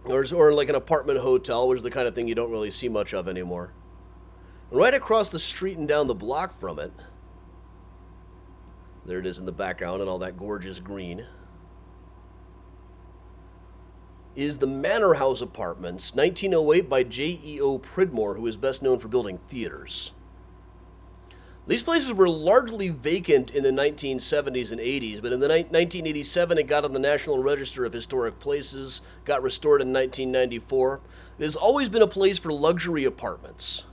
Or like an apartment hotel, which is the kind of thing you don't really see much of anymore. And right across the street and down the block from it, there it is in the background and all that gorgeous green, is the Manor House Apartments, 1908 by J.E.O. Pridmore, who is best known for building theaters. These places were largely vacant in the 1970s and 80s, but in the 1987 it got on the National Register of Historic Places, got restored in 1994. It has always been a place for luxury apartments.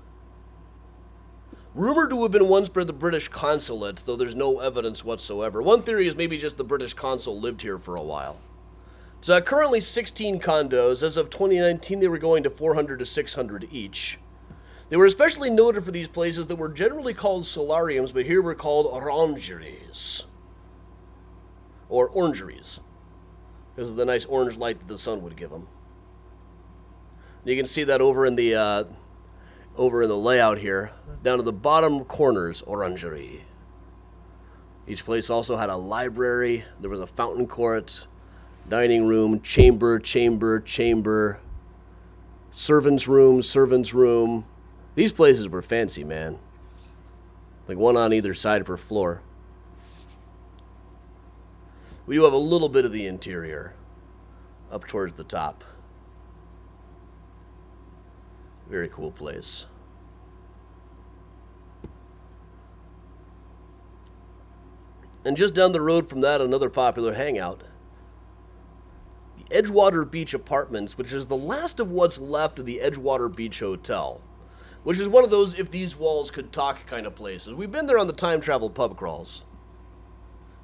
Rumored to have been once by the British consulate, though there's no evidence whatsoever. One theory is maybe just the British consul lived here for a while. It's currently 16 condos. As of 2019, they were going to 400 to 600 each. They were especially noted for these places that were generally called solariums, but here were called orangeries. Or orangeries, because of the nice orange light that the sun would give them. You can see that over in the layout here, down to the bottom corners, orangery. Each place also had a library. There was a fountain court, dining room, chamber, servant's room. These places were fancy, man. Like one on either side per floor. We do have a little bit of the interior up towards the top. Very cool place. And just down the road from that, another popular hangout. The Edgewater Beach Apartments, which is the last of what's left of the Edgewater Beach Hotel. Which is one of those if these walls could talk kind of places. We've been there on the time travel pub crawls.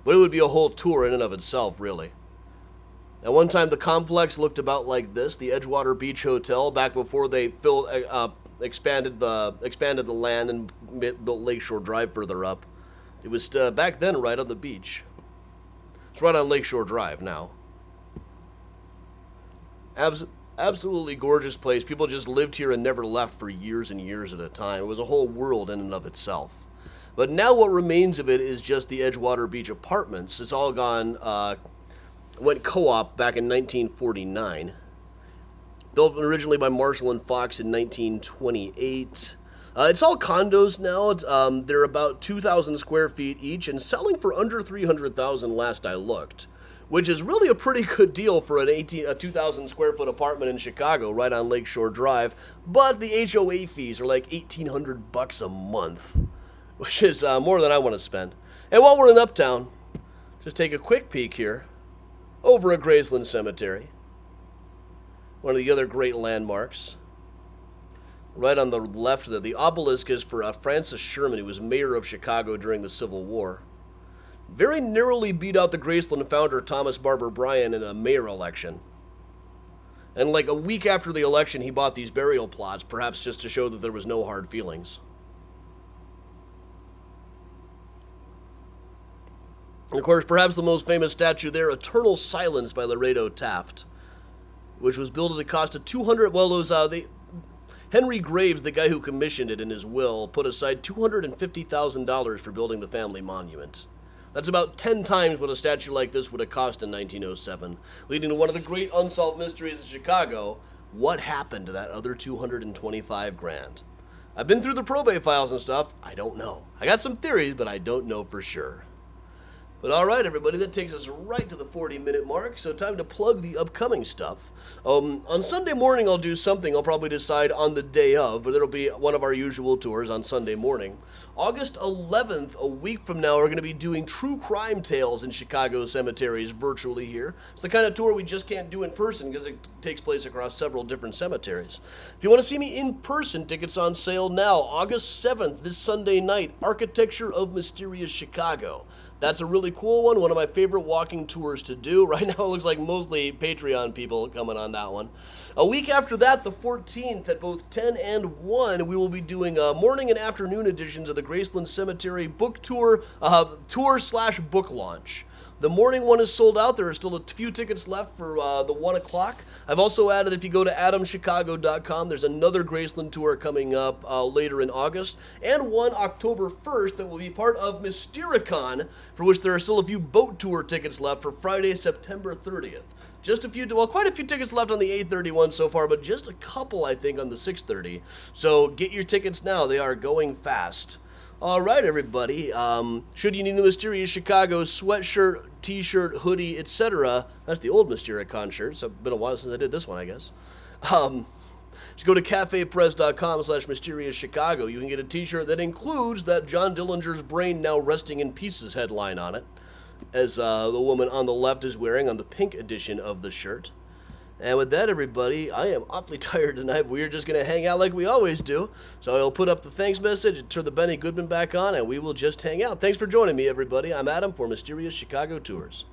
But it would be a whole tour in and of itself, really. At one time, the complex looked about like this, the Edgewater Beach Hotel, back before they expanded the land and built Lakeshore Drive further up. It was back then right on the beach. It's right on Lakeshore Drive now. Absolutely gorgeous place. People just lived here and never left for years and years at a time. It was a whole world in and of itself. But now what remains of it is just the Edgewater Beach Apartments. It's all gone, went co-op back in 1949. Built originally by Marshall and Fox in 1928. It's all condos now. They're about 2,000 square feet each and selling for under $300,000 last I looked. Which is really a pretty good deal for a 2,000 square foot apartment in Chicago, right on Lakeshore Drive. But the HOA fees are like $1,800 a month, which is more than I want to spend. And while we're in Uptown, just take a quick peek here. over at Graceland Cemetery. One of the other great landmarks. Right on the left there, the obelisk is for Francis Sherman, who was mayor of Chicago during the Civil War. Very narrowly beat out the Graceland founder Thomas Barber Bryan in a mayor election. And like a week after the election, he bought these burial plots, perhaps just to show that there was no hard feelings. And of course, perhaps the most famous statue there, Eternal Silence by Laredo Taft, which was built at a cost of Henry Graves, the guy who commissioned it in his will, put aside $250,000 for building the family monument. That's about 10 times what a statue like this would have cost in 1907, leading to one of the great unsolved mysteries of Chicago. What happened to that other $225,000? I've been through the probate files and stuff. I don't know. I got some theories, but I don't know for sure. But all right, everybody, that takes us right to the 40-minute mark, so time to plug the upcoming stuff. On Sunday morning, I'll do something I'll probably decide on the day of, but it'll be one of our usual tours on Sunday morning. August 11th, a week from now, we're going to be doing true crime tales in Chicago cemeteries virtually here. It's the kind of tour we just can't do in person because it takes place across several different cemeteries. If you want to see me in person, tickets on sale now. August 7th, this Sunday night, Architecture of Mysterious Chicago. That's a really cool one of my favorite walking tours to do. Right now it looks like mostly Patreon people coming on that one. A week after that, the 14th, at both 10 and 1, we will be doing morning and afternoon editions of the Graceland Cemetery book tour, tour/book launch. The morning one is sold out. There are still a few tickets left for the 1 o'clock. I've also added, if you go to adamchicago.com, there's another Graceland tour coming up later in August, and one October 1st that will be part of Mystericon, for which there are still a few boat tour tickets left for Friday, September 30th. Quite a few tickets left on the 8:30 one so far, but just a couple, I think, on the 6:30. So get your tickets now. They are going fast. All right, everybody. Should you need a Mysterious Chicago sweatshirt, t-shirt, hoodie, etc., that's the old Mystericon shirt. It's been a while since I did this one, I guess. Just go to cafepress.com/MysteriousChicago. You can get a t-shirt that includes that John Dillinger's brain now resting in pieces headline on it, as the woman on the left is wearing on the pink edition of the shirt. And with that, everybody, I am awfully tired tonight. We're just going to hang out like we always do. So I'll put up the thanks message and turn the Benny Goodman back on, and we will just hang out. Thanks for joining me, everybody. I'm Adam for Mysterious Chicago Tours.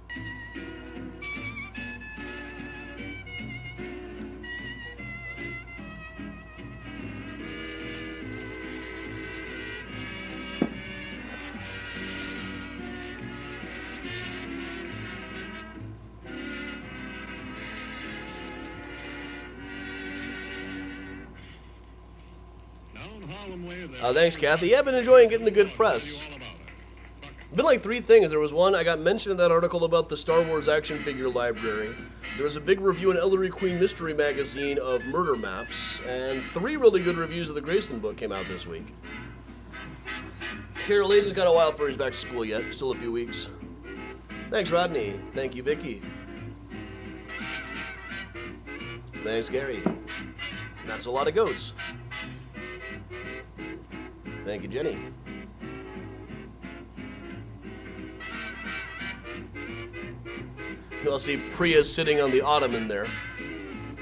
Thanks, Kathy. Yeah, I've been enjoying getting the good press. Been like 3 things. There was one, I got mentioned in that article about the Star Wars action figure library. There was a big review in Ellery Queen Mystery Magazine of Murder Maps, and 3 really good reviews of the Graceland book came out this week. Carol Layden's got a while before he's back to school yet. Still a few weeks. Thanks, Rodney. Thank you, Vicky. Thanks, Gary. That's a lot of goats. Thank you, Jenny. You'll see Priya sitting on the ottoman there.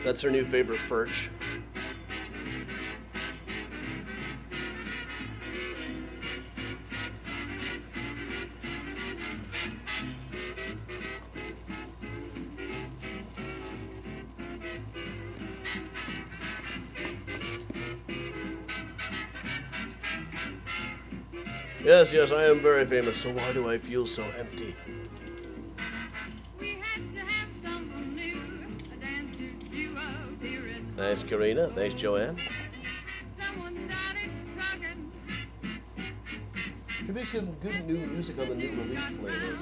That's her new favorite perch. Yes, I am very famous, so why do I feel so empty? Thanks, Karina. Thanks, Joanne. Should be some good new music on the new release playlist.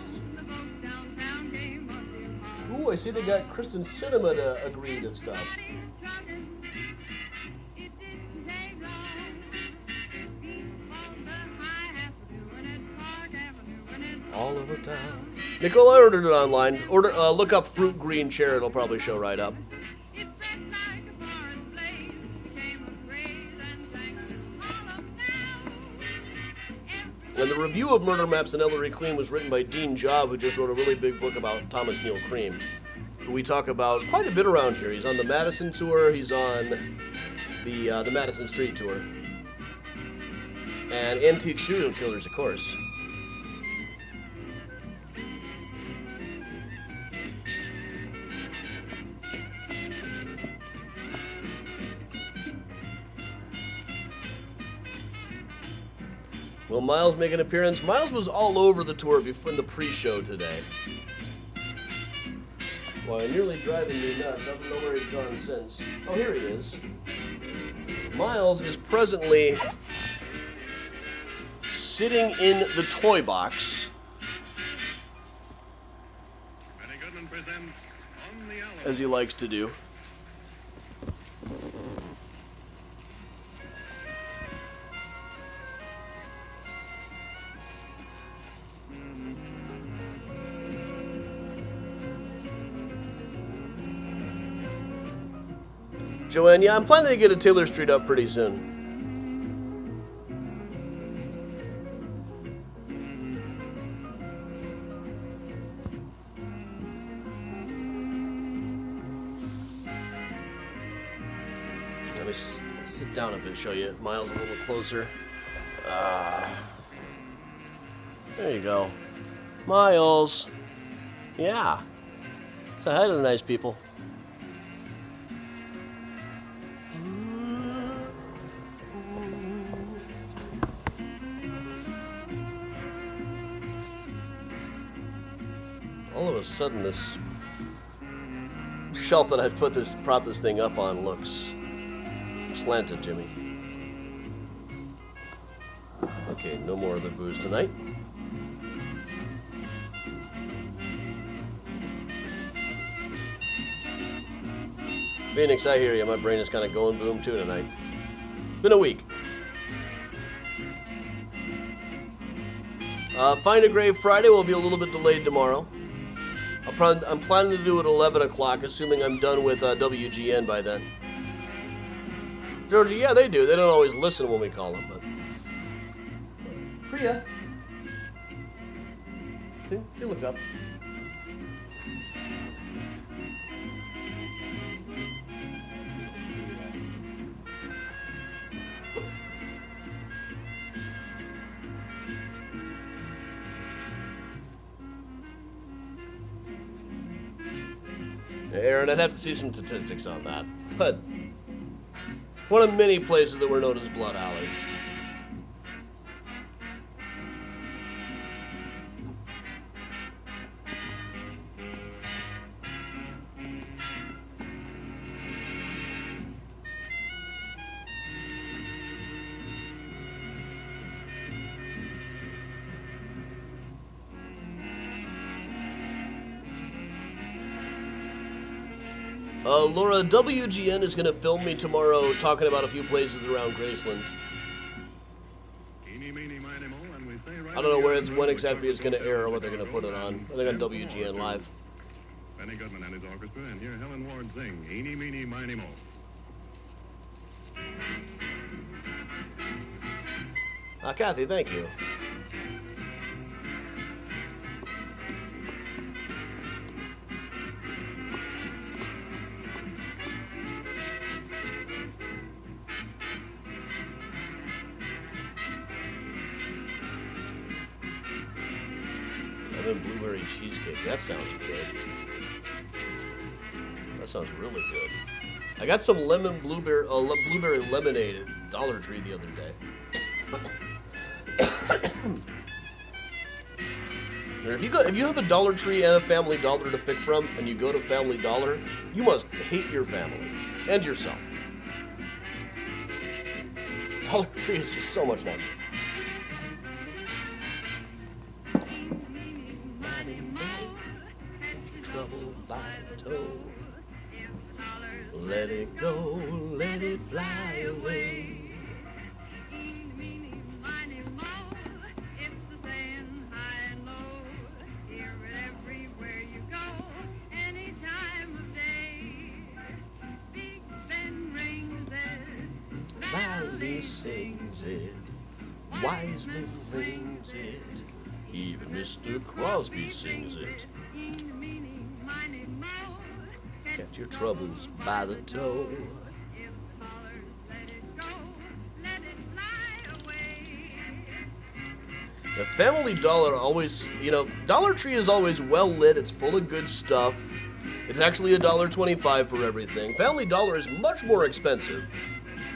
Ooh, I see they got Kristen Cinema to agree to stuff. All over town. Nicole, I ordered it online. Look up Fruit Green Chair. It'll probably show right up. And the review of Murder Maps and Ellery Queen was written by Dean Job, who just wrote a really big book about Thomas Neal Cream, who we talk about quite a bit around here. He's on the Madison tour, he's on the Madison Street tour, and Antique Serial Killers, of course. Will Miles make an appearance? Miles was all over the tour before in the pre-show today. Well, nearly driving me nuts. I don't know where he's gone since. Oh, here he is. Miles is presently sitting in the toy box, as he likes to do. Joanne, yeah, I'm planning to get a Taylor Street up pretty soon. Let me sit down a bit, show you Miles a little closer. There you go. Miles. Yeah. Say hi to the nice people. All of a sudden, this shelf that I've propped this thing up on looks slanted to me. Okay, no more of the booze tonight. Phoenix, I hear you. My brain is kind of going boom too tonight. Been a week. Find a Grave Friday will be a little bit delayed tomorrow. I'm planning to do it at 11 o'clock, assuming I'm done with WGN by then. Georgie, yeah, they do. They don't always listen when we call them, but... Priya. See what's up. Aaron, I'd have to see some statistics on that, but one of many places that were known as Blood Alley. Laura, WGN is going to film me tomorrow talking about a few places around Graceland. I don't know when exactly it's going to air or what they're going to put it on. I think on WGN Live. Benny Goodman and his orchestra, and hear Helen Ward sing Eeny, Meeny, Miny, Mo. Kathy, thank you. Blueberry cheesecake. That sounds good. That sounds really good. I got some blueberry lemonade at Dollar Tree the other day. If you have a Dollar Tree and a Family Dollar to pick from, and you go to Family Dollar, you must hate your family and yourself. Dollar Tree is just so much fun. Let it go, let it fly away. Everywhere you go, any time of day. Big Ben rings it, loudly sings it. wise man rings it. Even Mr. Crosby sings it. Catch your troubles by the toe. The Family Dollar always, Dollar Tree is always well lit. It's full of good stuff. It's actually $1.25 for everything. Family Dollar is much more expensive.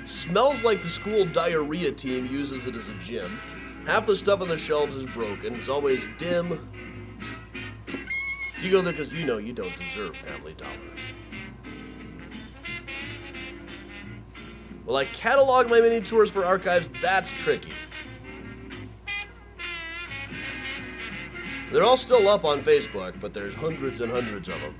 Smells like the school diarrhea team uses it as a gym. Half the stuff on the shelves is broken. It's always dim. You go there because you know you don't deserve Family Dollar. Will I catalog my mini tours for archives? That's tricky. They're all still up on Facebook, but there's hundreds and hundreds of them.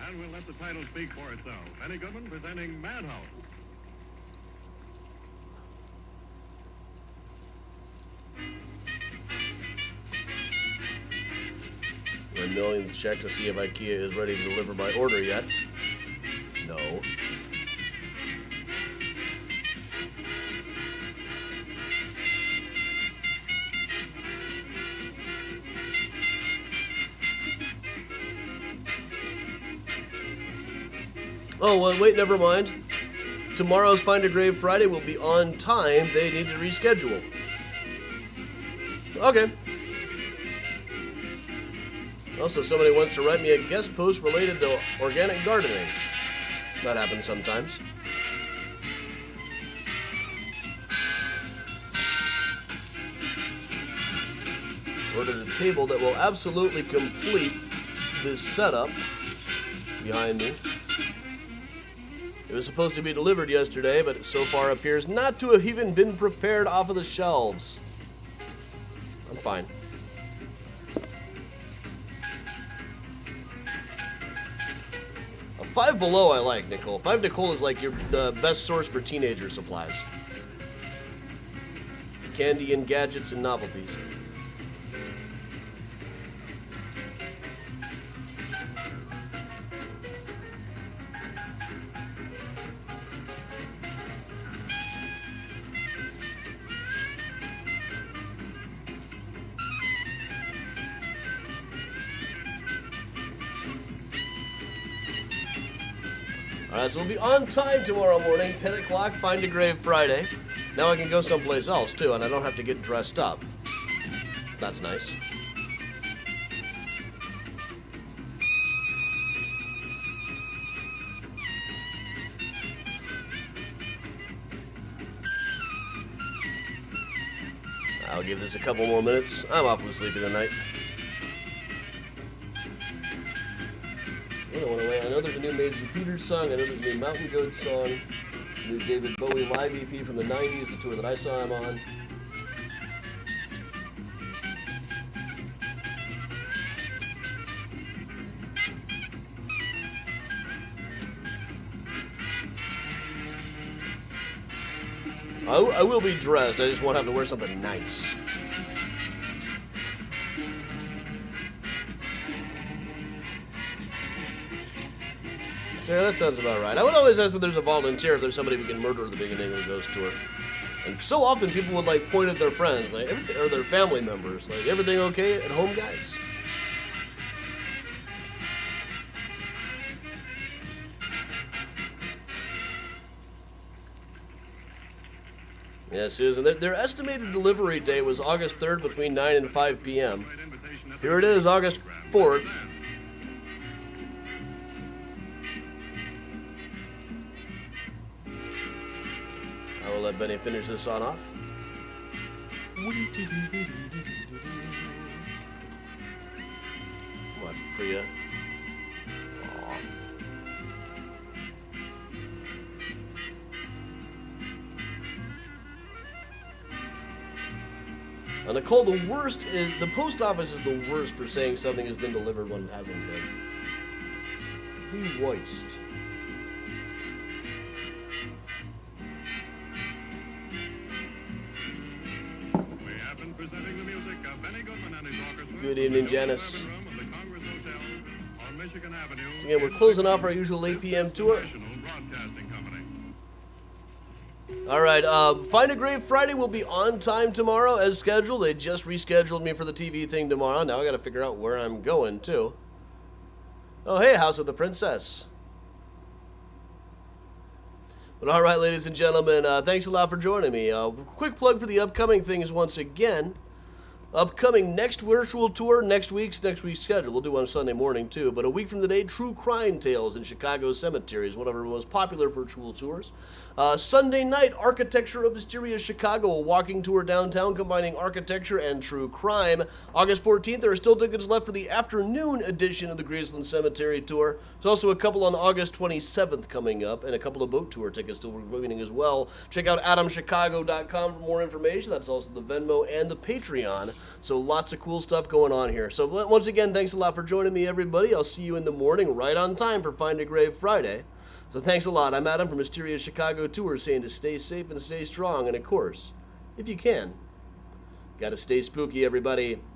And we'll let the title speak for itself. Benny Goodman presenting Madhouse. My millionth check to see if IKEA is ready to deliver my order yet. No. Oh, wait, never mind. Tomorrow's Find a Grave Friday will be on time. They need to reschedule. Okay. Also, somebody wants to write me a guest post related to organic gardening. That happens sometimes. Ordered a table that will absolutely complete this setup behind me. It was supposed to be delivered yesterday, but it so far appears not to have even been prepared off of the shelves. I'm fine. A Five Below I like, Nicole. Five Nicole is like the best source for teenager supplies. Candy and gadgets and novelties. Alright, so we'll be on time tomorrow morning, 10 o'clock, Find a Grave Friday. Now I can go someplace else, too, and I don't have to get dressed up. That's nice. I'll give this a couple more minutes. I'm awfully sleepy tonight. I know there's a new Maisie Peters song. I know there's a new Mountain Goat song. A new David Bowie live EP from the 90s, the tour that I saw him on. I will be dressed. I just won't have to wear something nice. Yeah, that sounds about right. I would always ask if there's a volunteer, if there's somebody we can murder at the beginning of the ghost tour. And so often people would like point at their friends, like, or their family members, like, everything okay at home, guys? Yeah, Susan, their estimated delivery date was August 3rd between 9 and 5 p.m. Here it is, August 4th. I will let Benny finish this on off. Watch Priya. Aww. And Nicole, the worst is, the post office is the worst for saying something has been delivered when it hasn't been. The worst. Good evening, Janice. Michigan Avenue. So again, we're closing off our usual 8 p.m. tour. National Broadcasting Company. All right, Find a Grave Friday will be on time tomorrow as scheduled. They just rescheduled me for the TV thing tomorrow. Now I got to figure out where I'm going to. Oh, hey, House of the Princess. But all right, ladies and gentlemen, thanks a lot for joining me. Quick plug for the upcoming things once again. Upcoming next virtual tour, next week's schedule. We'll do one Sunday morning too. But a week from today, True Crime Tales in Chicago Cemetery is one of our most popular virtual tours. Sunday night, Architecture of Mysterious Chicago, a walking tour downtown combining architecture and true crime. August 14th, there are still tickets left for the afternoon edition of the Graceland Cemetery tour. There's also a couple on August 27th coming up, and a couple of boat tour tickets still remaining as well. Check out adamchicago.com for more information. That's also the Venmo and the Patreon. So lots of cool stuff going on here. So once again, thanks a lot for joining me, everybody. I'll see you in the morning, right on time for Find a Grave Friday. So thanks a lot. I'm Adam from Mysterious Chicago Tour saying to stay safe and stay strong. And of course, if you can, gotta stay spooky, everybody.